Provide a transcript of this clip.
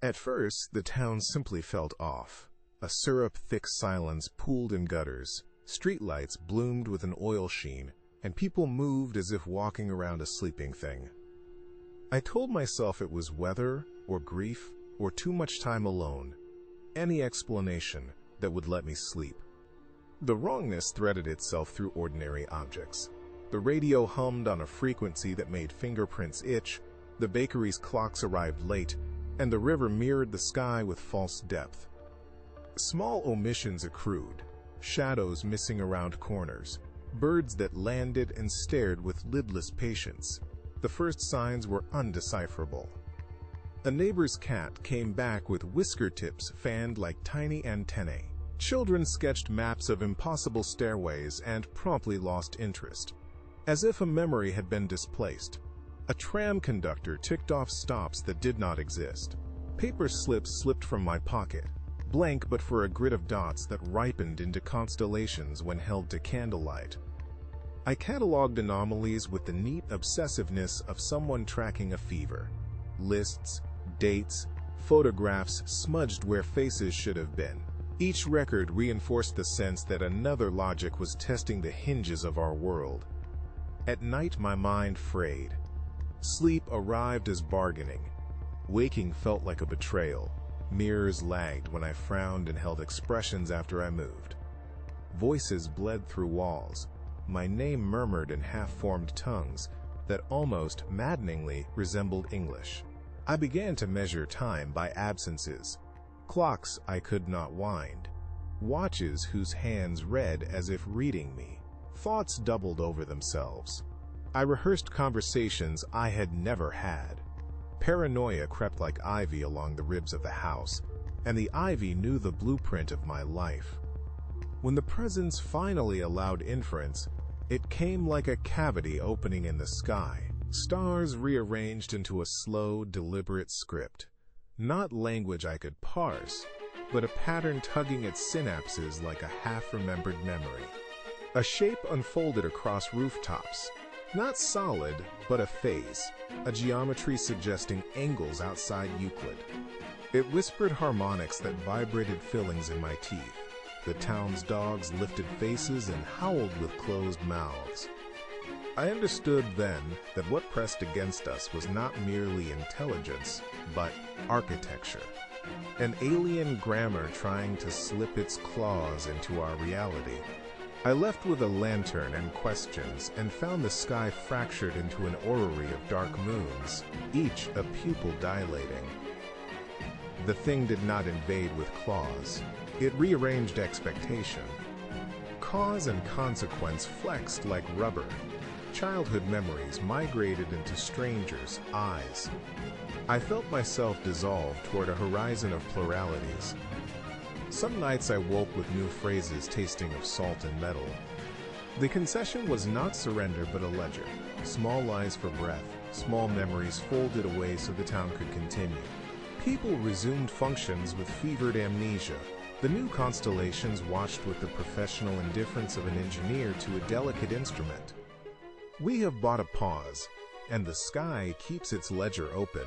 At first, the town simply felt off. A syrup-thick silence pooled in gutters, streetlights bloomed with an oil sheen, and people moved as if walking around a sleeping thing. I told myself it was weather, or grief, or too much time alone. Any explanation that would let me sleep. The wrongness threaded itself through ordinary objects. The radio hummed on a frequency that made fingerprints itch, the bakery's clocks arrived late, and the river mirrored the sky with false depth. Small omissions accrued, shadows missing around corners, birds that landed and stared with lidless patience. The first signs were undecipherable. A neighbor's cat came back with whisker tips fanned like tiny antennae. Children sketched maps of impossible stairways and promptly lost interest. As if a memory had been displaced, a tram conductor ticked off stops that did not exist. Paper slips slipped from my pocket, blank but for a grid of dots that ripened into constellations when held to candlelight. I cataloged anomalies with the neat obsessiveness of someone tracking a fever. Lists, dates, photographs smudged where faces should have been. Each record reinforced the sense that another logic was testing the hinges of our world. At night my mind frayed. Sleep arrived as bargaining. Waking felt like a betrayal. Mirrors lagged when I frowned and held expressions after I moved. Voices bled through walls. My name murmured in half-formed tongues that almost maddeningly resembled English. I began to measure time by absences. Clocks I could not wind. Watches whose hands read as if reading me. Thoughts doubled over themselves. I rehearsed conversations I had never had. Paranoia crept like ivy along the ribs of the house, and the ivy knew the blueprint of my life. When the presence finally allowed inference, it came like a cavity opening in the sky. Stars rearranged into a slow, deliberate script. Not language I could parse, but a pattern tugging at synapses like a half-remembered memory. A shape unfolded across rooftops. Not solid, but a phase. A geometry suggesting angles outside Euclid. It whispered harmonics that vibrated fillings in my teeth. The town's dogs lifted faces and howled with closed mouths. I understood then that what pressed against us was not merely intelligence, but architecture. An alien grammar trying to slip its claws into our reality. I left with a lantern and questions and found the sky fractured into an orrery of dark moons, each a pupil dilating. The thing did not invade with claws. It rearranged expectation. Cause and consequence flexed like rubber. Childhood memories migrated into strangers' eyes. I felt myself dissolve toward a horizon of pluralities. Some nights I woke with new phrases tasting of salt and metal. The concession was not surrender but a ledger. Small lies for breath, small memories folded away so the town could continue. People resumed functions with fevered amnesia. The new constellations watched with the professional indifference of an engineer to a delicate instrument. We have bought a pause, and the sky keeps its ledger open.